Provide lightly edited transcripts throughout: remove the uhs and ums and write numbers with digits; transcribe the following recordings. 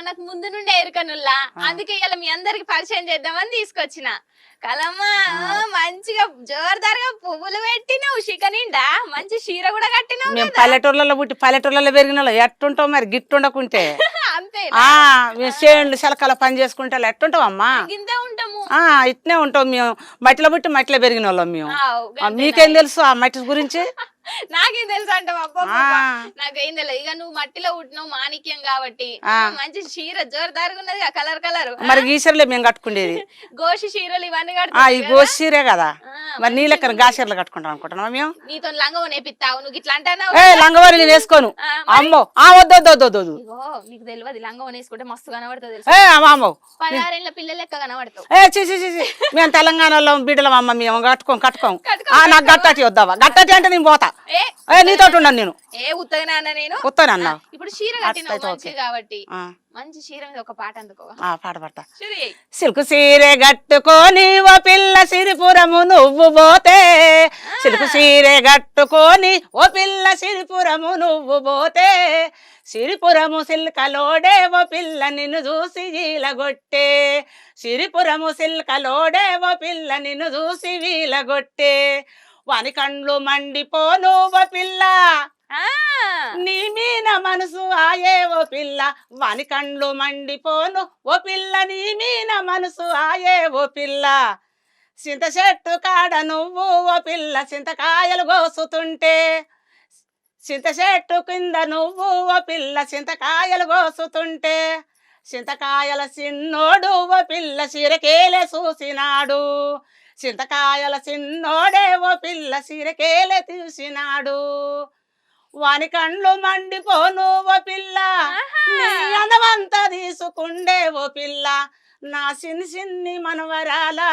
నాకు ముందు నుండే ఎరుకనుల్లా అందుకే ఇలా మీ అందరికి పరిచయం చేద్దామని తీసుకొచ్చిన కలమ్మా మంచిగా జోరుదారుగా పువ్వులు పెట్టినావు శిఖ నిండా మంచి చీర కూడా కట్టినావు మేము పల్లెటూర్లలో పుట్టి పల్లెటూర్లలో పెరిగిన వాళ్ళు ఎట్టుంటావు మరి గిట్టుండకుంటే అంతే మేము చేనులు శలకాల పని చేసుకుంటే ఎట్టుంటాం అమ్మా గింతే ఉంటాము ఇట్నే ఉంటాం మేము మట్టిలో పుట్టి మట్టిలో పెరిగిన వాళ్ళం మేము మీకేం తెలుసు ఆ మట్టి గురించి నాకేం తెలుసు అంటావు అబ్బా నాకేం తెలియదు ఇక నువ్వు మట్టిలో పుట్టినావు మాణిక్యం కాబట్టి మంచి చీర జోరుదారుగా ఉన్నది కలర్ కలర్ మరి గీసర్లే మేము కట్టుకునేది గోషి చీరలు ఇవన్నీ ఈ గోసి చీరే కదా మరి నీ లెక్కన గాసీరలు కట్టుకుంటాం అనుకుంటున్నావా మేము నీతో లంగవ నేపిస్తావు నువ్వు ఇట్లా అంటావు లంగవారి నేను వేసుకోను అమ్మో వద్దు నీకు తెలియదు లంగవ వేసుకుంటే మస్తు కనబడుతుంది అమ్మో 16 పిల్లలు లెక్క కనబడతావు మేము తెలంగాణలో బిడ్డలం అమ్మ మేము కట్టుకోం నాకు గట్టటి వద్దావా గట్టటి అంటే నేను పోతా నీతో ఉన్నాను నేను ఉత్తనే అన్నా ఇప్పుడు చీర కట్టిన కాబట్టి మంచి చీర మీద ఒక పాట అందుకో పాట పడతా సిల్కు సీరె గట్టుకొని ఓ పిల్ల సిరిపురము నువ్వు పోతే సిల్కు సీరె గట్టుకొని ఓ పిల్ల సిరిపురము నువ్వు పోతే సిరిపురము సిల్కలోడే ఓ పిల్ల నిన్ను చూసి వీలగొట్టే సిరిపురము సిల్కలోడే ఓ పిల్ల నిన్ను చూసి వీలగొట్టే వాని కండ్లు మండిపోను ఓ పిల్ల నీ మీన మనసు ఆయే ఓ పిల్ల వాని కండ్లు మండిపోను ఓ పిల్ల నీ మీన మనసు ఆయే ఓ పిల్ల చింత చెట్టు కాడ నువ్వు ఓ పిల్ల చింతకాయలు కోసుతుంటే చింత చెట్టు కింద నువ్వు ఓ పిల్ల చింతకాయలు కోసుతుంటే చింతకాయల చిన్నోడు ఓ పిల్ల చిరకేలే చూసినాడు చింతకాయల చిన్నోడే ఓ పిల్ల చిరకేలే తీసినాడు వాని కండ్లు మండిపోను ఓ పిల్ల అందమంతా తీసుకుండే ఓ పిల్ల నా చిన్ని మనవరాలా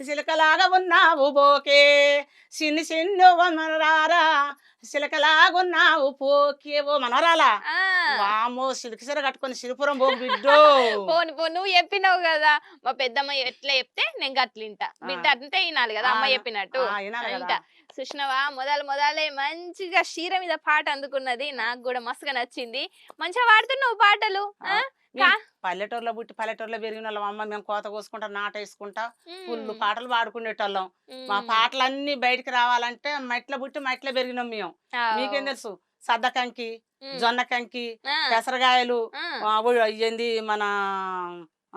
చిలకలాగా ఉన్నావు బోకే చిన్ని మనరారా చిలకలాగున్నావు పోకే ఓ మనవరాలా వామో సిలికి సిర కట్టుకొని సిరిపురం పో బిడ్డో నువ్వు చెప్పినావు కదా మా పెద్దమ్మ ఎట్లా చెప్తే నేను అట్లింటా బిడ్డ అంతే వినాలి కదా అమ్మ చెప్పినట్టు సుష్ణవా మొదలే మంచిగా చీర మీద పాట అందుకున్నది నాకు కూడా మస్తుగా నచ్చింది మంచిగా పాడుతున్నావు పాటలు పల్లెటూరులో పుట్టి పల్లెటూరులో పెరిగిన వాళ్ళం అమ్మ మేము కోత కోసుకుంటా నాట వేసుకుంటా ఫుల్ పాటలు పాడుకునేటోళ్ళం మా పాటలన్నీ బయటికి రావాలంటే మట్టిలో పుట్టి మట్టిలో పెరిగినాం మేము మీకేం తెలుసు సద్ద కంకి జొన్న కంకి పెసరకాయలు ఏంది మన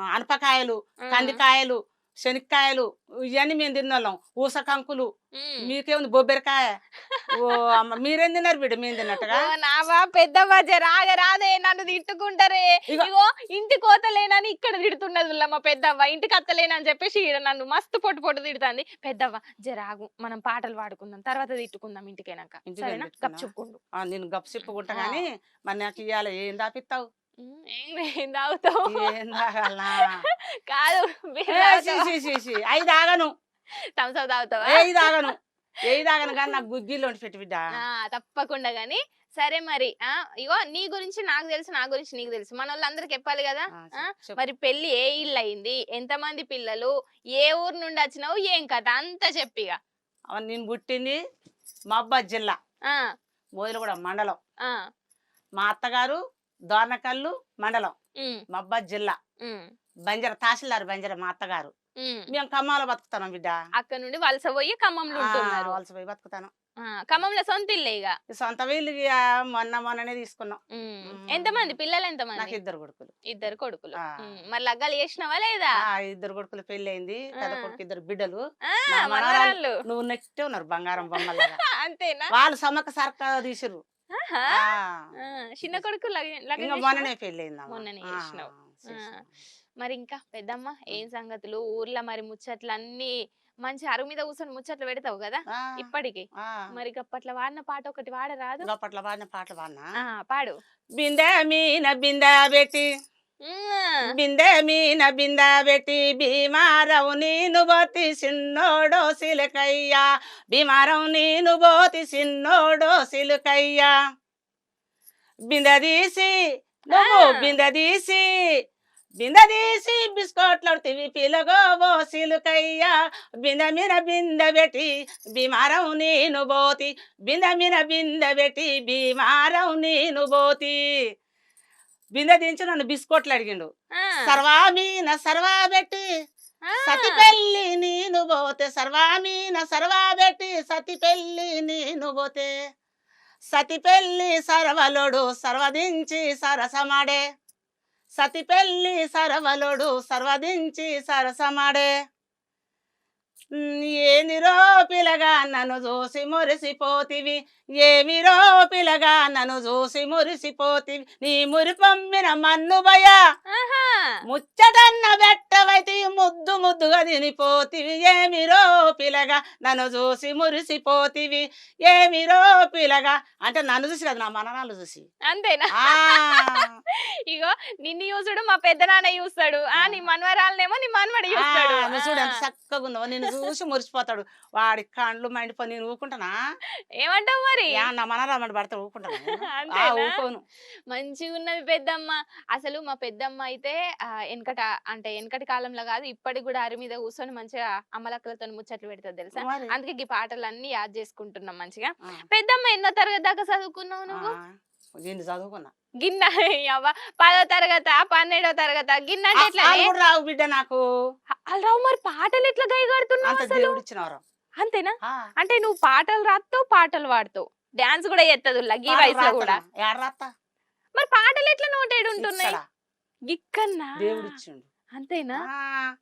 అనపకాయలు కందికాయలు శనక్కాయలు ఇవన్నీ మేము తిన్నాం ఊస కంకులు మీకేముంది బొబ్బరికాయ ఓ అమ్మ మీరేం తిన్నారు బిడ్డ మేము తిన్నట్టుగా నావా పెద్దమ్మ రాదే నన్ను తిట్టుకుంటారే ఇగో ఇంటి కోతలేనని ఇక్కడ తిడుతున్నది మా పెద్దవ్వ ఇంటికి అత్తలేనని చెప్పేసి నన్ను మస్తు పొట్టు తిడుతుంది పెద్దవ్వ జరాగు మనం పాటలు పాడుకుందాం తర్వాత తిట్టుకుందాం ఇంటికైనాక గప్ చెప్పుకుండు నేను గప్ చెప్పుకుంటా గానీ మరి నాకు ఇవాళ ఏం దాపిస్తావు కాదు అయి తాగను థమ్స్అప్ తాగుతావా ఏది తాగను కానీ నాకు గుగ్గిలో పెట్టి బిడ్డ తప్పకుండా గాని సరే మరి ఇగో నీ గురించి నాకు తెలుసు నా గురించి నీకు తెలుసు మన వాళ్ళందరికి చెప్పాలి కదా మరి పెళ్లి ఏ ఇల్లు అయింది ఎంతమంది పిల్లలు ఏ ఊరు నుండి వచ్చినావు ఏం కథ అంతా చెప్పిగా నేను పుట్టింది మహబాద్ జిల్లా మొదలుగూడ మండలం మా అత్తగారు దోర్నకల్లు మండలం మహబాద్ జిల్లా బంజర తహసీల్దార్ బంజర మా అత్తగారు మేము ఖమ్మంలో బతుకుతాను బిడ్డ అక్కడ నుండి వలస పోయి ఖమ్మంలో వలస పోయి బతుకుతాను ఖమ్మంలో సొంత ఇల్లే ఇక సొంత వీళ్ళు మొన్ననే తీసుకున్నాం ఎంతమంది పిల్లలు ఎంతమంది నాకు ఇద్దరు కొడుకులు మరి లగ్గాలు చేసినావా లేదా ఇద్దరు కొడుకులు పెళ్లి అయింది పెద్ద కొడుకు ఇద్దరు బిడ్డలు నువ్వు నెక్స్ట్ ఉన్నారు బంగారం బొమ్మలాగా అంతేనా వాళ్ళు సమ్మక్క సరక తీసిరు చిన్న కొడుకు మొన్ననే పెళ్లి అయింది మొన్ననే చేసినావు మరి ఇంకా పెద్దమ్మ ఏం సంగతులు ఊర్లో మరి ముచ్చట్లు అన్ని మంచి అరుగు మీద కూర్చొని ముచ్చట్లు పెడతావు కదా ఇప్పటికి మరి గప్పట్ల వాడిన పాట ఒకటి వాడరాదు గప్పట్ల వాడిన పాటలు వాడినా పాడు బిందె మీన బిందె పెట్టి బిందె మీన బిందె పెట్టి భీమారవు నీను బోతి సిన్నోడో సిలుకయ్యా భీమారవు నీను బోతి సిన్నోడో సిలుకయ్యా బిందె తీసి నువ్వు బిందె తీసి బిస్కోట్లాడుతీవి పిలగో ఓ సిలుకయ్యా బిందె మీద బిందె పెట్టి భీమారం నేను బోతి బిందె మీద బిందె పెట్టి భీమారం నేను బోతి బిందె దించి నన్ను బిస్కోట్లు అడిగిండు. ఆ, సర్వామీన సర్వా పెట్టి ఆ, సతి పెళ్ళి నేను పోతే, సర్వామీన సర్వా పెట్టి సతి పెళ్ళి నేను పోతే, సతి పెళ్ళి సర్వలుడు సర్వదించి సరసమాడే, సతి పెళ్ళి సర్వలుడు సర్వదించి సరసమాడే. ఏమిరో పిలగా నన్ను చూసి మురిసిపోతివి, ఏమిరో పిలగా నన్ను చూసి మురిసిపోతివి, నీ మురిపమ్మిన మన్నుబయ ఆహా. ముచ్చటన్న బెట్టవైతే ముద్దు ముద్దుగా తినిపోతివి, ఏమిరో పిలగా నన్ను చూసి మురిసిపోతివి, ఏమిరో పిలగా అంటే నన్ను చూసి కదా, నా మననాలు చూసి. అంతేనా? ఆ ఇగో నిన్ను చూసుడు మా పెద్ద నాన్న చూస్తాడు, నీ మనవరాలనేమో నీ మనవడు చూస్తాడు. నువ్వు చూడు ఎంత చక్కగా ఉన్నావు, నిన్ను చూసి మురిసిపోతాడు. వాడి కండ్లు మండిపో, నేను ఊకుంటానా? ఏమంటావు మరి? నా మనరామని పడతాడు, ఊకుంటాను. అంతేనా? ఊకోను. మంచిగా ఉన్నది పెద్దమ్మ. అసలు మా పెద్దమ్మ అయితే వెనకటి కాలంలో కాదు, ఇప్పటికి కూడా అరి మీద కూర్చొని మంచిగా అమ్మలక్కలతో ముచ్చట్లు పెడతారు తెలుసా. మరి అందుకే ఈ పాటలన్నీ యాద్ చేసుకుంటున్నాం మంచిగా. ఆ, పెద్దమ్మ ఎన్నో తరగతి దాకా చదువుకున్నావు నువ్వు? దీన్ని చదువుకున్నా. గిన్నె అవ్వ 10వ తరగతా 12వ తరగతా గిన్నె అంటే ఎట్లా? వాళ్ళు కూడా రావు బిడ్డ నాకు. రావు మరి పాటలు ఎట్లా గైగడుతున్నావు అంత అసలు? దేవుడు ఇచ్చినవారు. అంతేనా? అంటే నువ్వు పాటలు రాస్తావు, పాటలు పాడుతావు, డాన్స్ కూడా చేత్తదు ఈ వయసులో కూడా. రాత్తా మరి పాటలు ఎట్లా నోటేడు ఉంటున్నాయి? గిక్కన్నా దేవుడు ఇచ్చిండు. అంతేనా?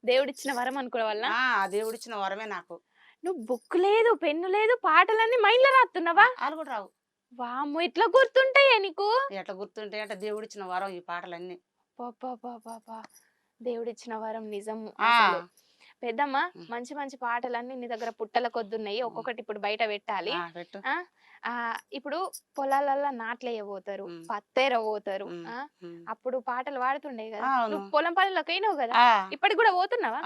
దేవుడిచ్చిన వరం అనుకోవడం వల్ల దేవుడు ఇచ్చిన వరమే నాకు. నువ్వు బుక్ లేదు, పెన్ను లేదు, పాటలన్నీ మైండ్ లో రాస్తున్నావా? వాళ్ళు కూడా రావు. వామ్మో, ఇట్లా గుర్తుంటాయా నీకు? ఎట్లా గుర్తుంటాయి అంటే దేవుడు ఇచ్చిన వరం ఈ పాటలన్నీ. దేవుడిచ్చిన వరం నిజం. ఆ అసలు పెద్దమ్మ మంచి మంచి పాటలన్నీ నీ దగ్గర పుట్టల కొద్దున్నాయి, ఒక్కొక్కటి ఇప్పుడు బయట పెట్టాలి. పెట్టు. ఇప్పుడు పొలాలల్లో నాట్లేయబోతారు, పత్తేర పోతారు, అప్పుడు పాటలు పాడుతుండే కదా. నువ్వు పొలం పనులకు అయినావు కదా, ఇప్పటికి కూడా పోతున్నావా?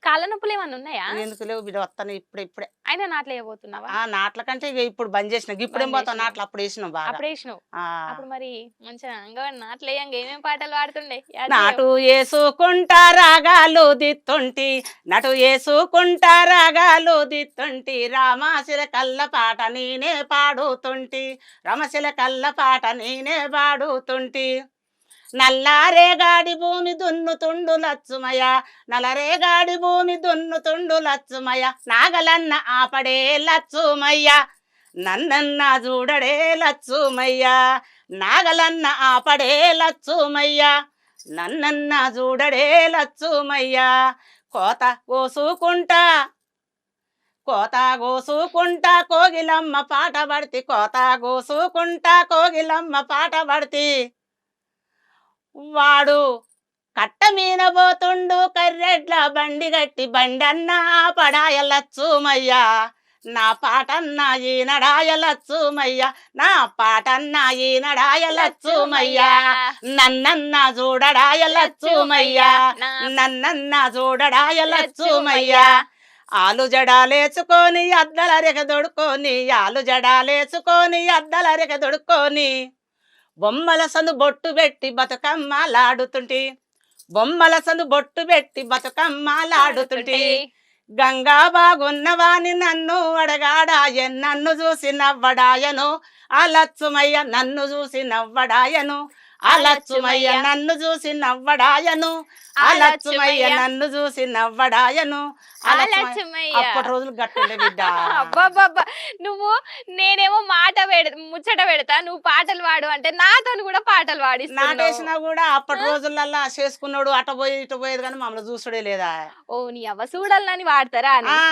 కాళ్ళ నొప్పులు ఏమన్నా ఉన్నాయా? ఎందుకు లేవు బిడ్డ, వస్తాను ఇప్పుడే. అయినా నాట్లేయబోతున్నావా? నాట్ల కంటే ఇక ఇప్పుడు బంద్ చేసిన. ఇప్పుడేం పోతావు నాట్లు, అప్పుడు వేసినావు బాగా. అప్పుడు వేసినావు. అప్పుడు మరి మంచిగా అంగవాడి నాట్లేయంగా ఏమేం పాటలు పాడుతుండే? నాటు వేసుకుంటా రాగాలు దిత్తుంటి, నటు వేసుకుంటా రాగాలు దిత్తుంటి, రామశిల కళ్ళ పాట నేనే పాడుతుంటి, రమశిల కళ్ళ పాట నేనే పాడుతుంటి. నల్లారేగాడి భూమి దున్నుతుండు లచ్చుమయ, నల్లరేగాడి భూమి దున్నుతుండు లచ్చుమయ, నాగలన్న ఆపడే లచ్చుమయ్య, నన్నన్న చూడడే లచ్చుమయ్య, నాగలన్న ఆపడే లచ్చుమయ్య, నన్నన్న చూడడే లచ్చుమయ్య. కోత కోసుకుంటా కోగిలమ్మ పాట పడితి, కోత కోసుకుంటా కోగిలమ్మ పాట పడితి, వాడు కట్ట మీన పోతుండు కర్రెడ్ల బండి గట్టి, బండన్న పడాయ లచ్చుమయ్య, నా పాటన్న ఈనడాయ లచ్చుమయ్య, నా పాటన్న ఈనడాయ లచ్చుమయ్య, నన్నన్న చూడడాయ లచ్చుమయ్య, నన్నన్న చూడడాయ లచ్చుమయ్య. ఆలు జడాలేసుకొని అద్దల రెగ దొడుకొని, ఆలు జడాలేసుకొని అద్దల రెగ దొడుకొని, బొమ్మల సందు బొట్టు పెట్టి బతుకమ్మలాడుతుంటి, బొమ్మల సందు బొట్టు పెట్టి బతుకమ్మలాడుతుంటి. గంగా బాగున్నవాని నన్ను అడగాడాయ, నన్ను చూసి నవ్వడాయను ఆ లచ్చుమయ్య, నన్ను చూసి నవ్వడాయను ఆ లచ్చుమయ్య, నన్ను చూసి నవ్వడాయను ఆ లచ్చుమయ్య, నన్ను చూసి నవ్వడాయను ఆ లచ్చుమయ్య. అప్పటి రోజులు గట్టుండే బిడ్డ. అబ్బాబ్బా, నువ్వు నేనేమో ముచ్చట పెడతా, నువ్వు పాటలు పాడు అంటే నాతో కూడా పాటలు పాడి నాటేసినా కూడా అప్పటి రోజులల్లా చేసుకున్నాడు, అట పోయి ఇటు పోయేది కానీ మమ్మల్ని చూసుడే లేదా. ఓ నీ అవ్వ చూడాలని వాడతారా అని.